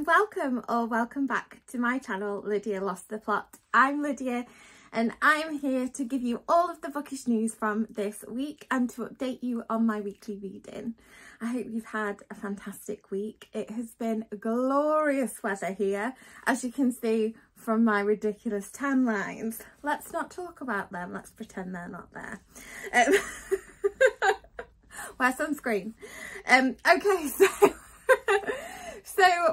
and welcome back to my channel, Lydia Lost the Plot. I'm Lydia and I'm here to give you all of the bookish news from this week and to update you on my weekly reading. I hope you've had a fantastic week. It has been glorious weather here, as you can see from my ridiculous tan lines. Let's not talk about them, let's pretend they're not there. Wear sunscreen. Okay, so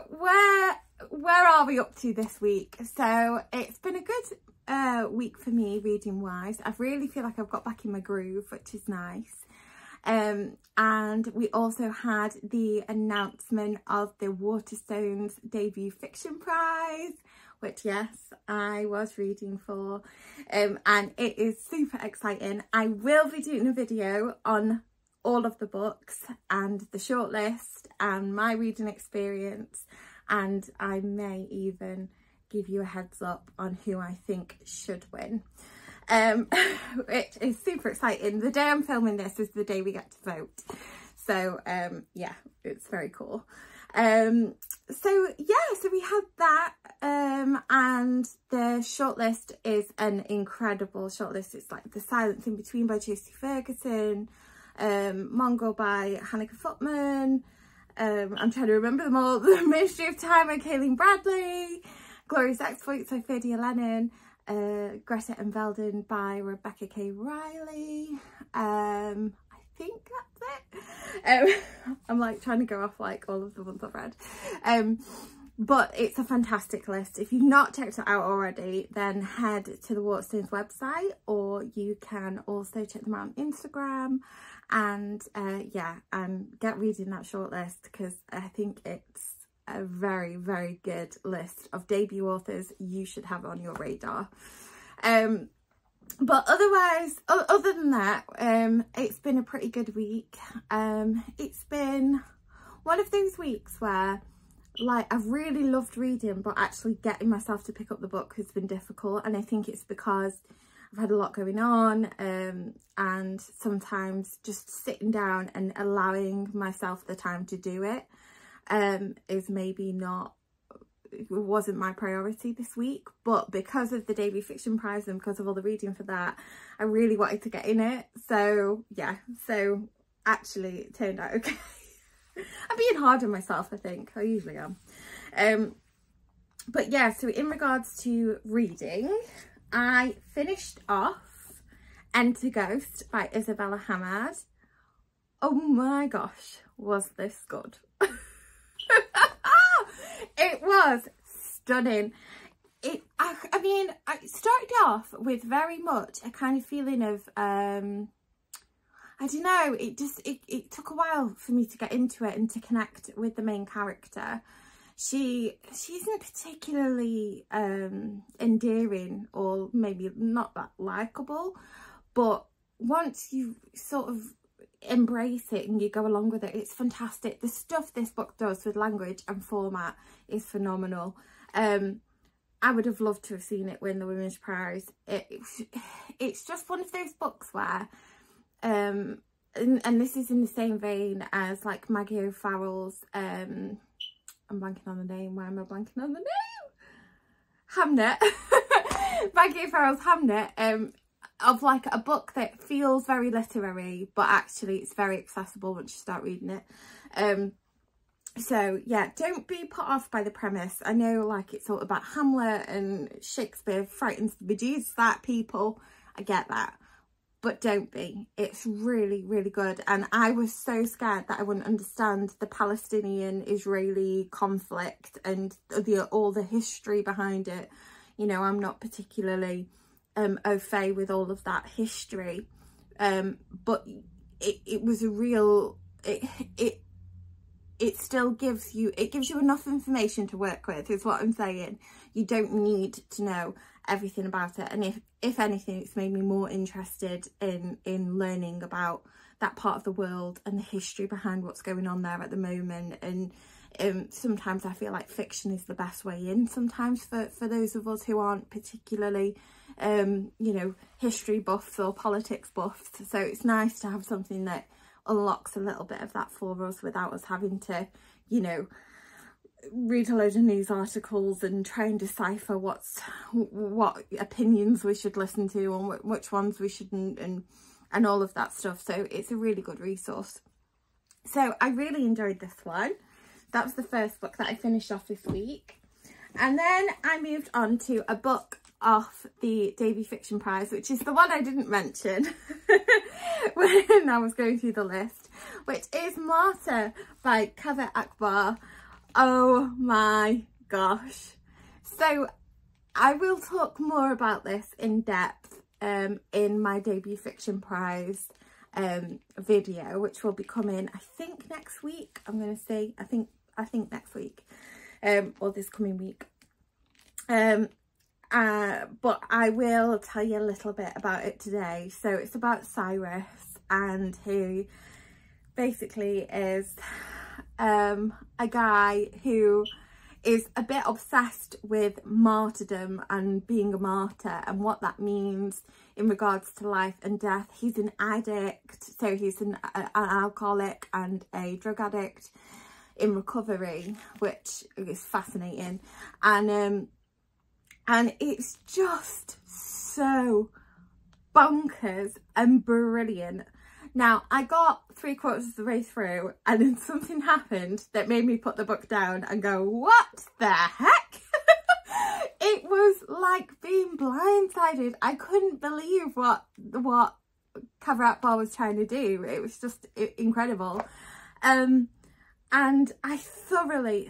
where are we up to this week? So it's been a good week for me reading wise. I really feel like I've got back in my groove, which is nice. And we also had the announcement of the Waterstones debut fiction prize, which yes, I was reading for, and it is super exciting. I will be doing a video on all of the books and the shortlist and my reading experience, and I may even give you a heads up on who I think should win, which is super exciting. The day I'm filming this is the day we get to vote, so yeah, it's very cool. So we had that, and the shortlist is an incredible shortlist. It's like The Silence in Between by Josie Ferguson, Mongrel by Hanneke Footman, I'm trying to remember them all, The Mystery of Time by Kayleen Bradley, Glorious Exploits by Fadia Lennon, Greta and Valdin by Rebecca K. Riley. I think that's it. I'm like trying to go off like all of the ones I've read. But it's a fantastic list. If you've not checked it out already, then head to the Waterstones website, or you can also check them out on Instagram, and yeah, and get reading that shortlist, because I think it's a very, very good list of debut authors you should have on your radar. But otherwise, other than that, it's been a pretty good week. It's been one of those weeks where, like, I've really loved reading, but actually getting myself to pick up the book has been difficult, and I think it's because I've had a lot going on, and sometimes just sitting down and allowing myself the time to do it is maybe not, it wasn't my priority this week. But because of the debut fiction prize and because of all the reading for that, I really wanted to get in it. So yeah, so actually it turned out okay. I'm being hard on myself, I think. I usually am. But yeah, so in regards to reading, I finished off Enter Ghost by Isabella Hamad. Oh my gosh, was this good. It was stunning. I mean, I started off with very much a kind of feeling of, I don't know, it took a while for me to get into it and to connect with the main character. She isn't particularly endearing, or maybe not that likeable, but once you sort of embrace it and you go along with it, it's fantastic. The stuff this book does with language and format is phenomenal. I would have loved to have seen it win the Women's Prize. It's just one of those books where and this is in the same vein as like Maggie O'Farrell's I'm blanking on the name. Why am I blanking on the name? Hamnet. Maggie O'Farrell's Hamnet, of like a book that feels very literary, but actually it's very accessible once you start reading it. So yeah, don't be put off by the premise. I know, like, it's all about Hamlet and Shakespeare frightens the bejesus out of people. I get that, but don't be. It's really, really good. And I was so scared that I wouldn't understand the Palestinian Israeli conflict and all the history behind it. You know, I'm not particularly au fait with all of that history, but it was a real, it still gives you enough information to work with, is what I'm saying. You don't need to know everything about it, and if anything, it's made me more interested in learning about that part of the world and the history behind what's going on there at the moment. And sometimes I feel like fiction is the best way in, sometimes for those of us who aren't particularly you know, history buffs or politics buffs. So it's nice to have something that unlocks a little bit of that for us without us having to, you know, read a load of news articles and try and decipher what opinions we should listen to and which ones we shouldn't, and all of that stuff. So it's a really good resource. So I really enjoyed this one. That was the first book that I finished off this week. And then I moved on to a book off the Debut Fiction Prize, which is the one I didn't mention when I was going through the list, which is Martyr by Kaveh Akbar. Oh my gosh. So I will talk more about this in depth in my Debut Fiction Prize video, which will be coming, I think, next week. I'm going to say, I think next week, or this coming week. But I will tell you a little bit about it today. So it's about Cyrus, and who basically is a guy who is a bit obsessed with martyrdom and being a martyr and what that means in regards to life and death. He's an addict, so he's an alcoholic and a drug addict in recovery, which is fascinating. And it's just so bonkers and brilliant. Now, I got 3/4 of the way through and then something happened that made me put the book down and go, what the heck? It was like being blindsided. I couldn't believe what Kaveh Akbar was trying to do. It was just incredible. And I thoroughly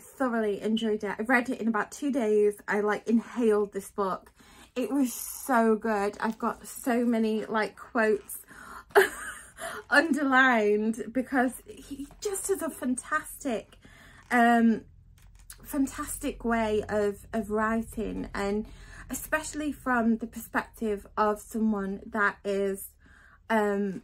enjoyed it. I read it in about 2 days. I like inhaled this book. It was so good. I've got so many like quotes underlined because he just has a fantastic way of writing, and especially from the perspective of someone that is an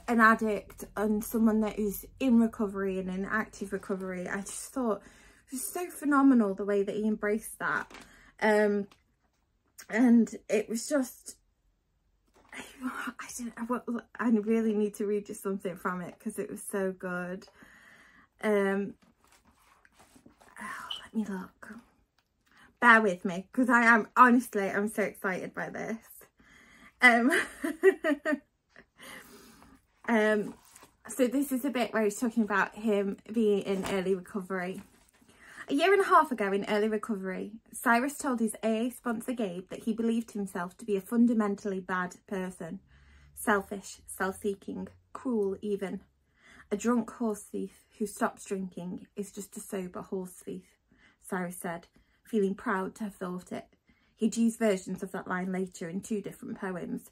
addict and someone that is in recovery and in active recovery. I just thought it was so phenomenal the way that he embraced that, and it was just, I really need to read you something from it because it was so good. Let me look. Bear with me because I'm so excited by this. So this is a bit where he's talking about him being in early recovery. A year and a half ago in early recovery, Cyrus told his AA sponsor Gabe that he believed himself to be a fundamentally bad person. Selfish, self-seeking, cruel even. A drunk horse thief who stops drinking is just a sober horse thief, Cyrus said, feeling proud to have thought it. He'd use versions of that line later in 2 different poems.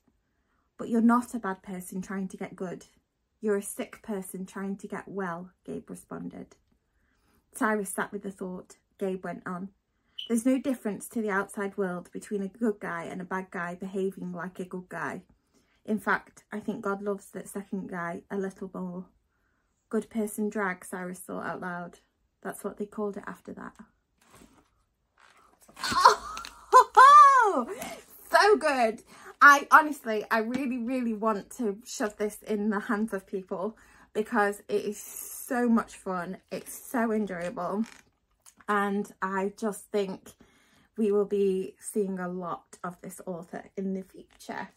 But you're not a bad person trying to get good. You're a sick person trying to get well, Gabe responded. Cyrus sat with the thought. Gabe went on. There's no difference to the outside world between a good guy and a bad guy behaving like a good guy. In fact, I think God loves that second guy a little more. Good person drag, Cyrus thought out loud. That's what they called it after that. Oh, so good. I really want to shove this in the hands of people because it is so much fun. It's so enjoyable. And I just think we will be seeing a lot of this author in the future.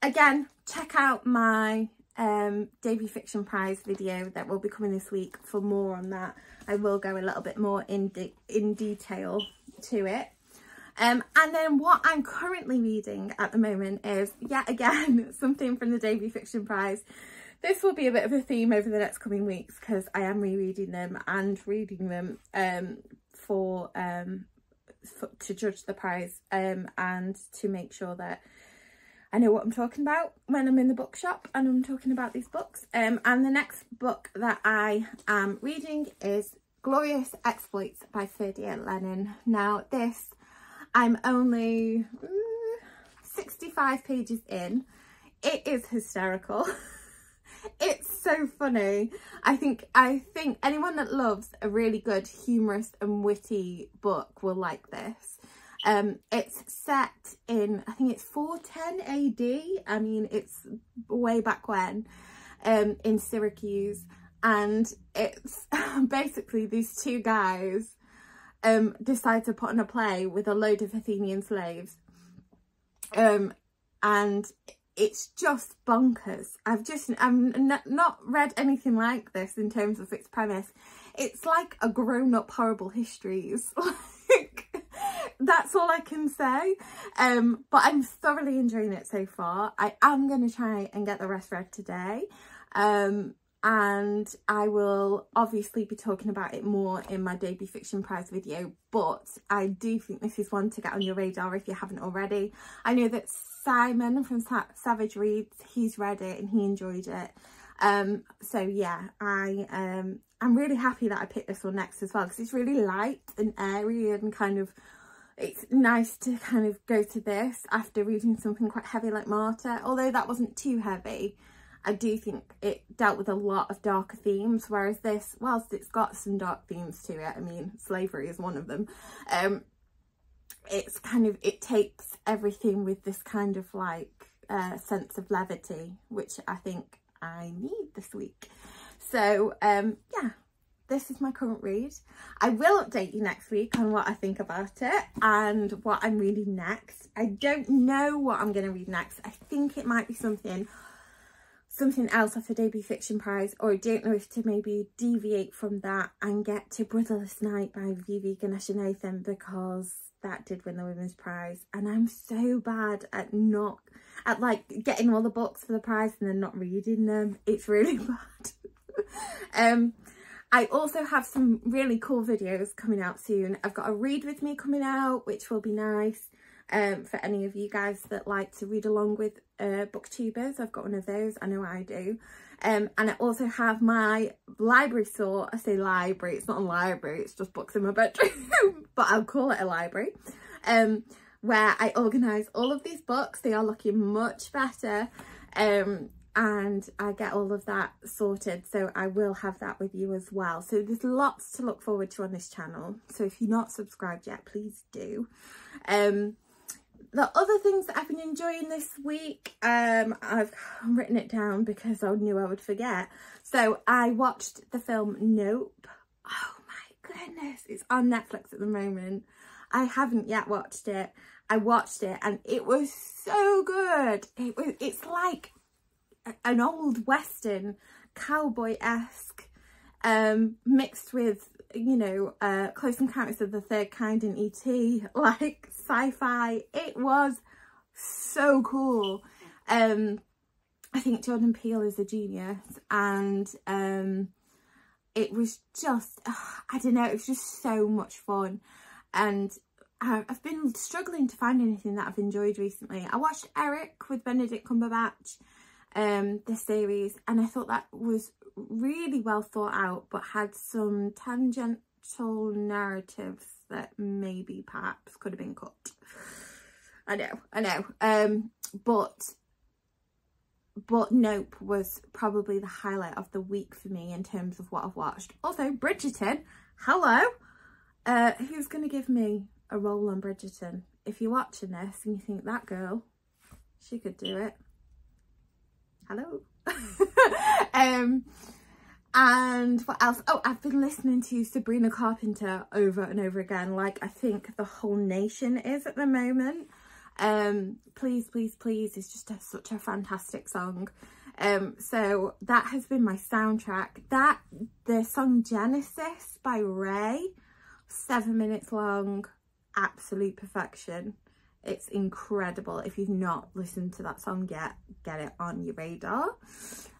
Again, check out my Debut Fiction Prize video that will be coming this week for more on that. I will go a little bit more in detail to it. And then what I'm currently reading at the moment is, yet again, something from the Debut Fiction Prize. This will be a bit of a theme over the next coming weeks because I am rereading them and reading them to judge the prize and to make sure that I know what I'm talking about when I'm in the bookshop and I'm talking about these books. And the next book that I am reading is Glorious Exploits by Lydia Lennon. Now this, I'm only 65 pages in. It is hysterical. It's so funny. I think anyone that loves a really good, humorous and witty book will like this. It's set in, I think it's 410 AD. I mean, it's way back when, in Syracuse. and it's basically these two guys decide to put on a play with a load of Athenian slaves, and it's just bonkers. I've not read anything like this in terms of its premise. It's like a grown-up horrible histories. Like, that's all I can say. But I'm thoroughly enjoying it so far. I am going to try and get the rest read today. And I will obviously be talking about it more in my debut fiction prize video, but I do think this is one to get on your radar if you haven't already. I know that Simon from Savage Reads, he's read it and he enjoyed it. So yeah, I'm really happy that I picked this one next as well, because it's really light and airy and kind of, it's nice to kind of go to this after reading something quite heavy like Martyr. Although that wasn't too heavy, I do think it dealt with a lot of darker themes, whereas this, whilst it's got some dark themes to it, I mean, slavery is one of them, it's kind of, it takes everything with this kind of like sense of levity, which I think I need this week. So yeah, this is my current read. I will update you next week on what I think about it and what I'm reading next. I don't know what I'm going to read next. I think it might be something else off the debut fiction prize, or I don't know if to maybe deviate from that and get to Brotherless Night by Vivi Ganeshanathan, because that did win the women's prize, and I'm so bad at like getting all the books for the prize and then not reading them. It's really bad. I also have some really cool videos coming out soon. I've got a read with me coming out, which will be nice. For any of you guys that like to read along with booktubers, I've got one of those. I know I do. And I also have my library sort. I say library, it's not a library, it's just books in my bedroom, but I'll call it a library, where I organise all of these books. They are looking much better, and I get all of that sorted, so I will have that with you as well. So there's lots to look forward to on this channel, so if you're not subscribed yet, please do. The other things that I've been enjoying this week, I've written it down because I knew I would forget. So I watched the film Nope. Oh my goodness, it's on Netflix at the moment. I haven't yet watched it. I watched it and it was so good. It's like an old Western, cowboy-esque, mixed with, you know, Close Encounters of the Third Kind and E.T., like sci-fi. It was so cool. I think Jordan Peele is a genius, and it was just, I don't know, it was just so much fun. And I've been struggling to find anything that I've enjoyed recently. I watched Eric with Benedict Cumberbatch, this series, and I thought that was really well thought out, but had some tangential narratives that maybe perhaps could have been cut. I know. But Nope was probably the highlight of the week for me in terms of what I've watched. Also, Bridgerton, hello. Who's going to give me a role on Bridgerton? If you're watching this and you think that girl, she could do it. Hello. And what else? Oh, I've been listening to Sabrina Carpenter over and over again, like I think the whole nation is at the moment. Please, please, please is just such a fantastic song. So that has been my soundtrack. The song Genesis by Ray, 7 minutes long, absolute perfection. It's incredible. If you've not listened to that song yet, get it on your radar.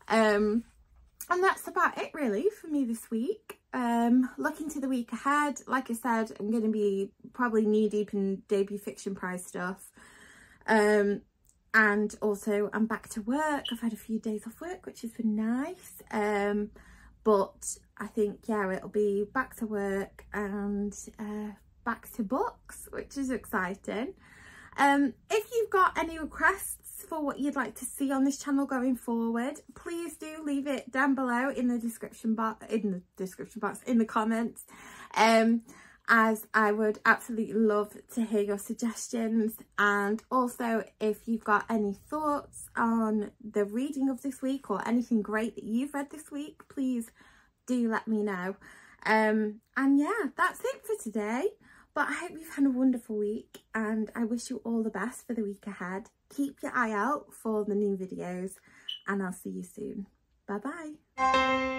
And that's about it really for me this week. Looking to the week ahead, like I said, I'm going to be probably knee deep in debut fiction prize stuff. And also I'm back to work. I've had a few days off work, which has been nice. But I think, yeah, it'll be back to work and back to books, which is exciting. If you've got any requests for what you'd like to see on this channel going forward, please do leave it down below in the description box, in the comments. as I would absolutely love to hear your suggestions. And also, if you've got any thoughts on the reading of this week or anything great that you've read this week, please do let me know. And yeah, that's it for today. But I hope you've had a wonderful week, and I wish you all the best for the week ahead. Keep your eye out for the new videos, and I'll see you soon. Bye bye.